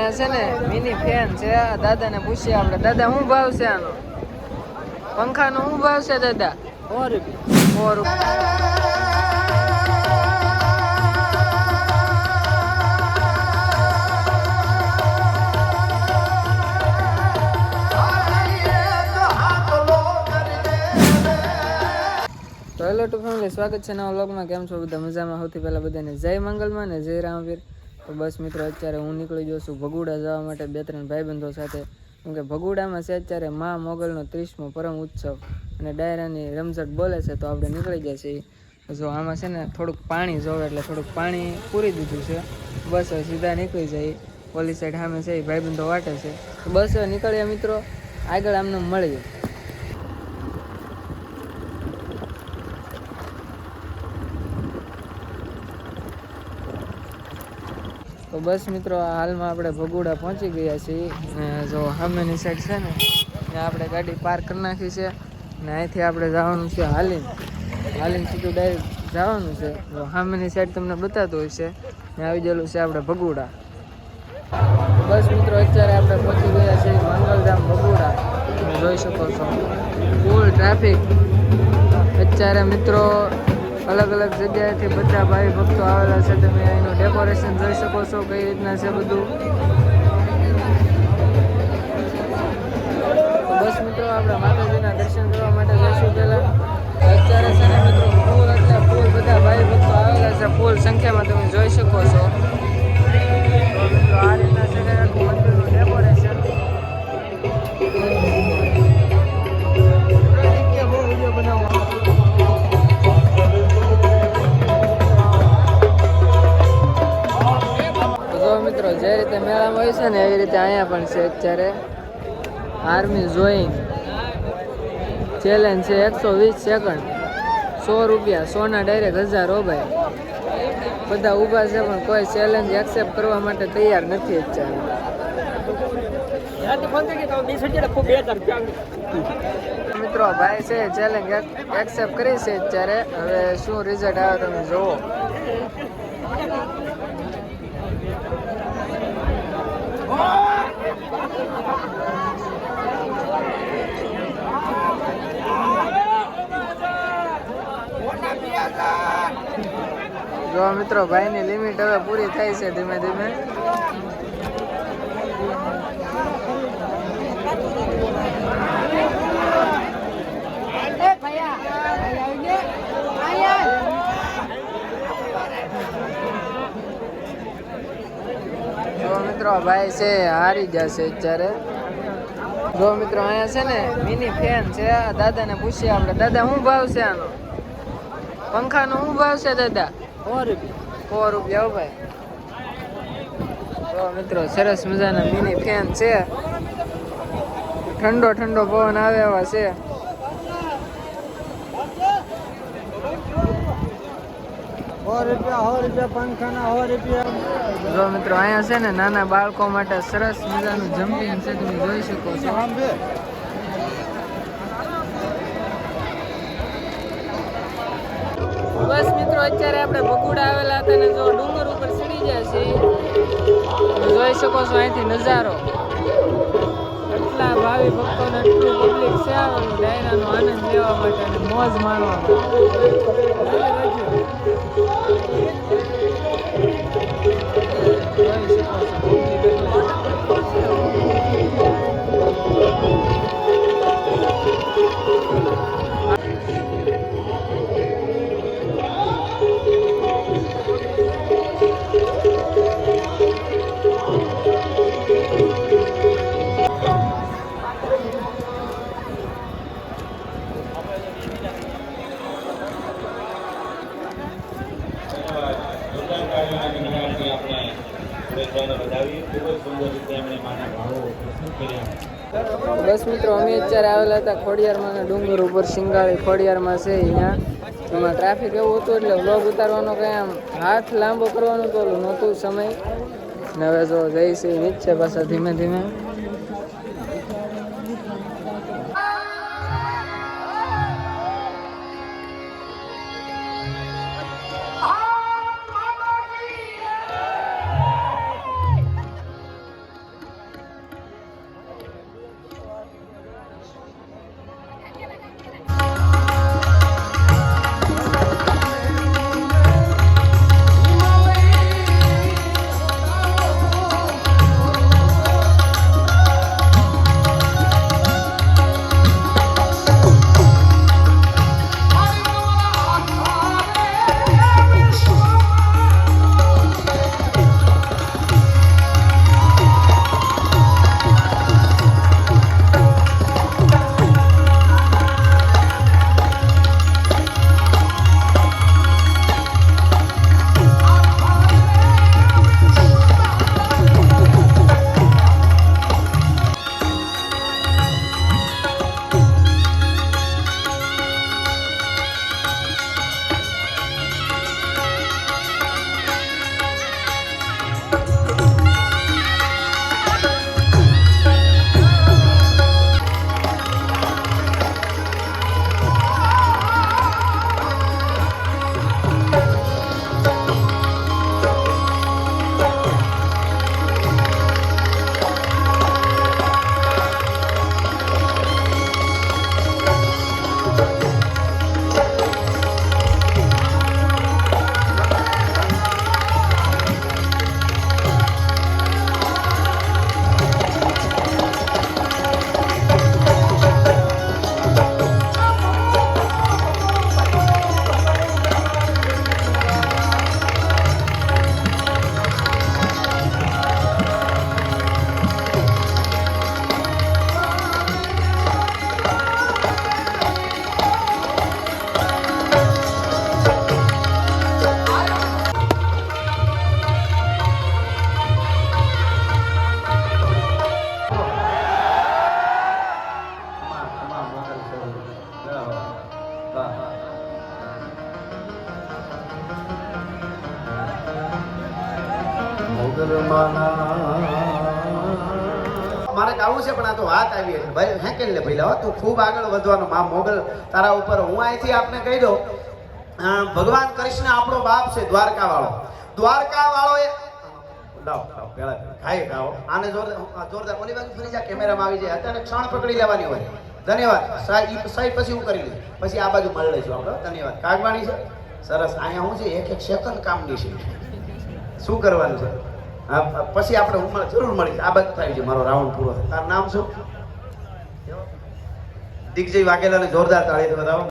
અહીંયા છે ને મિની ફેન છે. દાદાને પૂછીએ આપણે. દાદા શું ભાવ છે આનો? પંખાનો શું ભાવ છે દાદા? 100 રૂપિયા. તો હેલો ટુ ફેમિલી, સ્વાગત છે નવા વ્લોગમાં. કેમ છો બધા? મજામાં? સૌથી પહેલાં બધાને જય મંગલમાં ને જય રામવીર. તો બસ મિત્રો, અત્યારે હું નીકળી ગયો છું ભગુડા જવા માટે 2-3 ભાઈબંધો સાથે. કેમ કે ભગુડામાં છે અત્યારે મા મોગલનો 30મો પરમ ઉત્સવ અને ડાયરાની રમઝટ બોલે છે. તો આપણે નીકળી ગયા છીએ. જો આમાં છે ને થોડુંક પાણી જોવે એટલે થોડુંક પાણી પૂરી દીધું છે. બસ હવે સીધા નીકળી જાય. પોલીસ સાઈડ સામે છે એ ભાઈબંધો વાટે છે. તો બસ હવે નીકળ્યા મિત્રો, આગળ આમને મળીએ. તો બસ મિત્રો, હાલમાં આપણે ભગુડા પહોંચી ગયા છીએ. જો સામેની સાઈડ છે ને ત્યાં આપણે ગાડી પાર્ક કરી નાખી છે ને અહીંથી આપણે જવાનું છે હાલીને સીધું ડાયરેક્ટ જવાનું છે. જો સામેની સાઈડ તમને બતાતું હોય છે ત્યાં આવી ગયેલું છે આપણે ભગુડા. બસ મિત્રો, અત્યારે આપણે પહોંચી ગયા છીએ મંગલધામ ભગુડા. જોઈ શકો છો ફૂલ ટ્રાફિક. અત્યારે મિત્રો અલગ અલગ જગ્યાએથી બધા ભાઈ ભક્તો આવેલા છે. તમે અહીંનું ડેકોરેશન જોઈ શકો છો કઈ રીતના છે બધું. તો બસ મિત્રો, આપણે માતાજીના દર્શન કરવા માટે જઈશું પહેલાં. અત્યારે છે ને મિત્રો ફૂલ એટલે ફૂલ બધા ભાઈ ભક્તો આવેલા છે, ફૂલ સંખ્યામાં તમે જોઈ શકો છો. તો મિત્રો આ રીતના છે કે આખું મંદિરનું ડેકોરેશન. મિત્રો જે રીતે મેળામાં હોય છે ને એવી રીતે અહીંયા પણ છે. અત્યારે આર્મી જોઈન ચેલેન્જ છે 120 સેકન્ડ 100 રૂપિયા. 100ના ડાયરેક્ટ 1000. હો ભાઈ, બધા ઊભા છે પણ કોઈ ચેલેન્જ એક્સેપ્ટ કરવા માટે તૈયાર નથી. મિત્રો ભાઈ છે ચેલેન્જ એક્સેપ્ટ કરી છે અત્યારે. હવે શું રિઝલ્ટ આવે તમે જોવો. જો મિત્રો ભાઈની લિમિટ હવે પૂરી થાય છે ધીમે ધીમે. જો મિત્રો ભાઈ છે હારી જશે અત્યારે. જો મિત્રો અહીંયા છે ને મિની ફેન છે. દાદાને પૂછીએ આપણે. દાદા શું ભાવ છે આનો? પંખાનો શું ભાવ છે દાદા? 100 રૂપિયા. હો ભાઈ. તો મિત્રો સરસ મજાના મિની ફેન છે. ઠંડો ઠંડો પવન આવે એવા છે. જો મિત્રો અહીંયા છે ને નાના બાળકો માટે સરસ મજાનું જમ્પિંગ છે, તમે જોઈ શકો છો. બસ મિત્રો, અત્યારે આપણે ભગુડા આવેલા હતા ને જો ડુંગર ઉપર ચડી જાય છે. જોઈ શકો છો અહીંથી નજારો. એટલા ભાવિ ભક્તોને એટલું પબ્લિક છે આવેલું ડાયરાનો આનંદ લેવા માટે અને મોજ માણવા. બસ મિત્રો, અમે અત્યારે આવેલા હતા ખોડિયારમાં ડુંગર ઉપર. સિંગાળી ખોડિયારમાં છે અહીંયા. એમાં ટ્રાફિક એવું હતું એટલે વ્લોગ ઉતારવાનો કંઈ આમ હાથ લાંબો કરવાનું તો નહોતું સમય. ને હવે જો જઈ છે નીચે પાછા ધીમે ધીમે. મારે ગાવું છે પણ આ તો વાત આવી એટલે ભાઈ હે કે લે ભાઈ તું ખૂબ આગળ વધવાનો માં મોગલ તારા ઉપર હું અહીંથી આપને કહી દઉં ભગવાન કૃષ્ણ આપણો બાપ છે દ્વારકા વાળો એ લાવ પેલા ખાઈ ગાઓ આને જોરદાર ઓલી બાજુ ફરી જા કેમેરામાં આવી જાય અત્યારે ક્ષણ પકડી લેવાની હોય ધન્યવાદ સાહેબ પછી હું કરી લઈશ પછી આ બાજુ મળી લઈશું આપણે ધન્યવાદ કાગવાણી છે સરસ અહીંયા હું છે એક સેકન્ડ કામની છે શું કરવાનું છે પછી આપણે હું જરૂર મળીશ આ બાજુ થાય છે મારો રાઉન્ડ પૂરો થાય તારું નામ શું દિગ્જય વાઘેલાને જોરદાર તાળી બતાવો